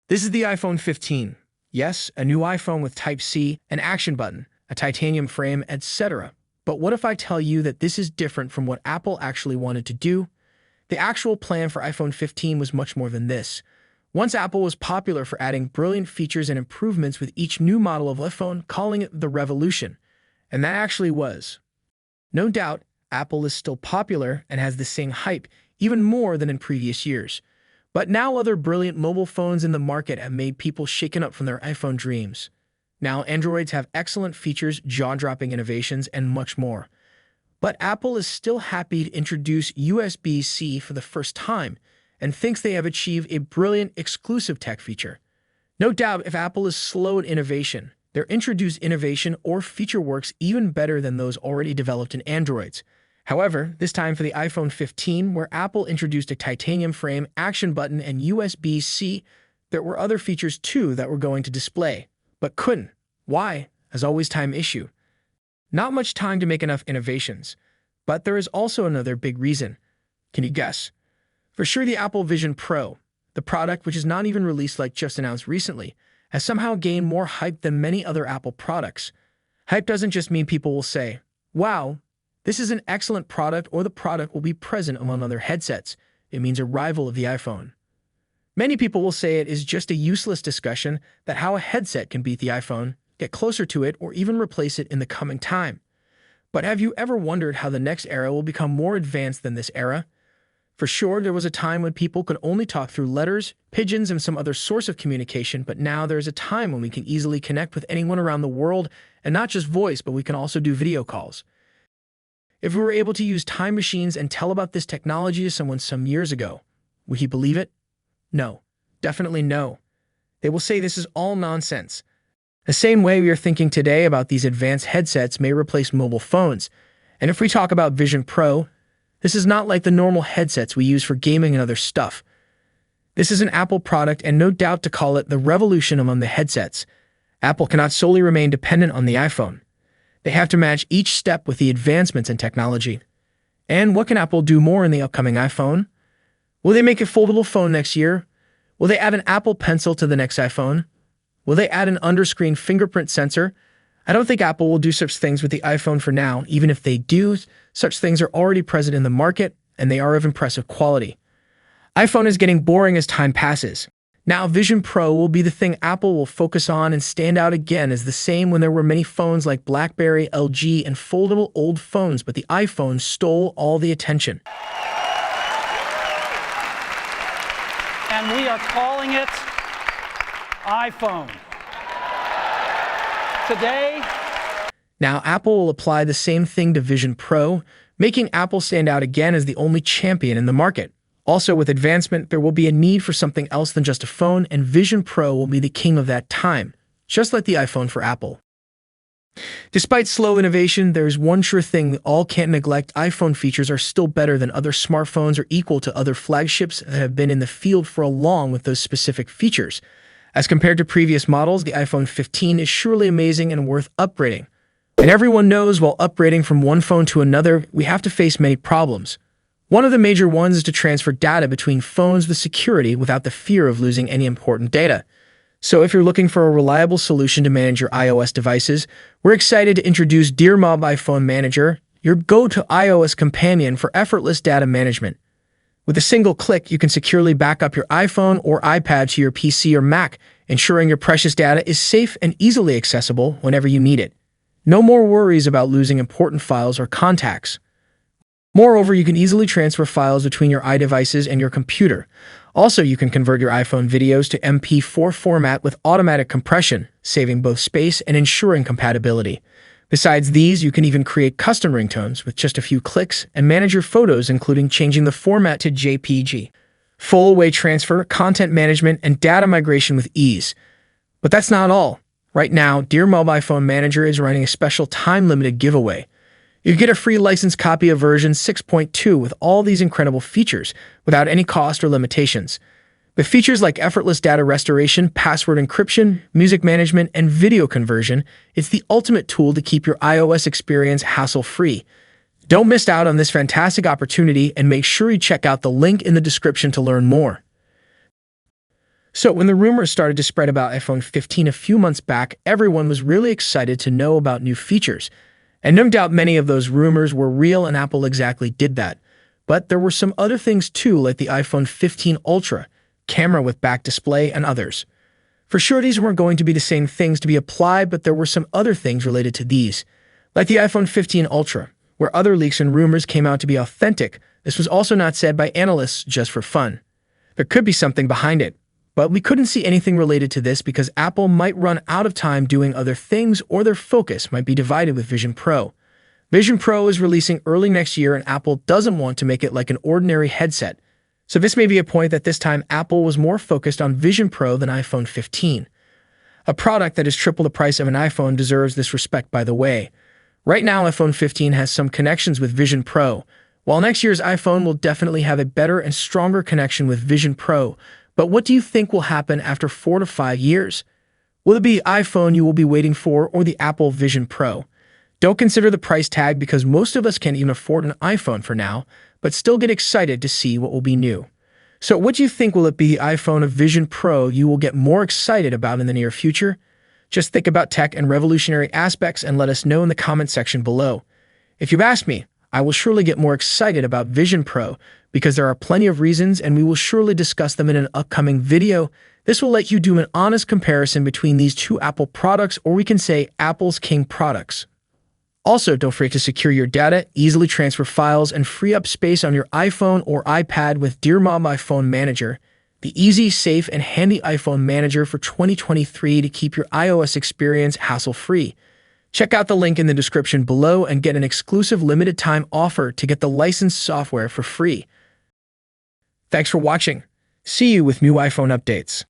This is the iPhone 15. Yes, a new iPhone with Type-C, an action button, a titanium frame, etc. But what if I tell you that this is different from what Apple actually wanted to do? The actual plan for iPhone 15 was much more than this. Once Apple was popular for adding brilliant features and improvements with each new model of iPhone, calling it the revolution. And that actually was. No doubt, Apple is still popular and has the same hype, even more than in previous years. But now other brilliant mobile phones in the market have made people shaken up from their iPhone dreams. Now Androids have excellent features, jaw-dropping innovations, and much more. But Apple is still happy to introduce USB-C for the first time and thinks they have achieved a brilliant exclusive tech feature. No doubt if Apple is slow at innovation, their introduced innovation or feature works even better than those already developed in Androids. However, this time for the iPhone 15, where Apple introduced a titanium frame, action button, and USB-C, there were other features too that were going to display, but couldn't. Why? As always, time issue. Not much time to make enough innovations. But there is also another big reason. Can you guess? For sure, the Apple Vision Pro, the product which is not even released like just announced recently, has somehow gained more hype than many other Apple products. Hype doesn't just mean people will say, "Wow, this is an excellent product," or the product will be present among other headsets. It means a rival of the iPhone. Many people will say it is just a useless discussion that how a headset can beat the iPhone, get closer to it, or even replace it in the coming time. But have you ever wondered how the next era will become more advanced than this era? For sure, there was a time when people could only talk through letters, pigeons, and some other source of communication, but now there is a time when we can easily connect with anyone around the world, and not just voice, but we can also do video calls. If we were able to use time machines and tell about this technology to someone some years ago, would he believe it? No. Definitely no. They will say this is all nonsense. The same way we are thinking today about these advanced headsets may replace mobile phones. And if we talk about Vision Pro, this is not like the normal headsets we use for gaming and other stuff. This is an Apple product and no doubt to call it the revolution among the headsets. Apple cannot solely remain dependent on the iPhone. They have to match each step with the advancements in technology. And what can Apple do more in the upcoming iPhone? Will they make a foldable phone next year? Will they add an Apple Pencil to the next iPhone? Will they add an under-screen fingerprint sensor? I don't think Apple will do such things with the iPhone for now. Even if they do, such things are already present in the market, and they are of impressive quality. iPhone is getting boring as time passes. Now Vision Pro will be the thing Apple will focus on and stand out again as the same when there were many phones like BlackBerry, LG, and foldable old phones, but the iPhone stole all the attention. And we are calling it iPhone. Today, now Apple will apply the same thing to Vision Pro, making Apple stand out again as the only champion in the market. Also, with advancement, there will be a need for something else than just a phone, and Vision Pro will be the king of that time, just like the iPhone for Apple. Despite slow innovation, there is one sure thing we all can't neglect. iPhone features are still better than other smartphones or equal to other flagships that have been in the field for long with those specific features. As compared to previous models, the iPhone 15 is surely amazing and worth upgrading. And everyone knows while upgrading from one phone to another, we have to face many problems. One of the major ones is to transfer data between phones with security without the fear of losing any important data. So if you're looking for a reliable solution to manage your iOS devices, we're excited to introduce DearMob iPhone Manager, your go-to iOS companion for effortless data management. With a single click, you can securely back up your iPhone or iPad to your PC or Mac, ensuring your precious data is safe and easily accessible whenever you need it. No more worries about losing important files or contacts. Moreover, you can easily transfer files between your iDevices and your computer. Also, you can convert your iPhone videos to MP4 format with automatic compression, saving both space and ensuring compatibility. Besides these, you can even create custom ringtones with just a few clicks and manage your photos, including changing the format to JPG. Full away transfer, content management, and data migration with ease. But that's not all. Right now, DearMob iPhone Manager is running a special time-limited giveaway. You get a free licensed copy of version 6.2 with all these incredible features without any cost or limitations. With features like effortless data restoration, password encryption, music management, and video conversion, it's the ultimate tool to keep your iOS experience hassle-free. Don't miss out on this fantastic opportunity and make sure you check out the link in the description to learn more. So when the rumors started to spread about iPhone 15 a few months back, everyone was really excited to know about new features. And no doubt many of those rumors were real and Apple exactly did that. But there were some other things too, like the iPhone 15 Ultra, camera with back display, and others. For sure, these weren't going to be the same things to be applied, but there were some other things related to these, like the iPhone 15 Ultra, where other leaks and rumors came out to be authentic. This was also not said by analysts just for fun. There could be something behind it, but we couldn't see anything related to this because Apple might run out of time doing other things or their focus might be divided with Vision Pro. Vision Pro is releasing early next year and Apple doesn't want to make it like an ordinary headset. So this may be a point that this time Apple was more focused on Vision Pro than iPhone 15. A product that is triple the price of an iPhone deserves this respect, by the way. Right now, iPhone 15 has some connections with Vision Pro, while next year's iPhone will definitely have a better and stronger connection with Vision Pro. But what do you think will happen after 4 to 5 years? Will it be iPhone you will be waiting for or the Apple Vision Pro? Don't consider the price tag because most of us can't even afford an iPhone for now, but still get excited to see what will be new. So what do you think, will it be the iPhone or Vision Pro you will get more excited about in the near future? Just think about tech and revolutionary aspects and let us know in the comment section below. If you ask me, I will surely get more excited about Vision Pro because there are plenty of reasons and we will surely discuss them in an upcoming video. This will let you do an honest comparison between these two Apple products, or we can say Apple's King products. Also, don't forget to secure your data, easily transfer files, and free up space on your iPhone or iPad with Dear Mom iPhone Manager, the easy, safe, and handy iPhone manager for 2023 to keep your iOS experience hassle-free. Check out the link in the description below and get an exclusive limited-time offer to get the licensed software for free. Thanks for watching. See you with new iPhone updates.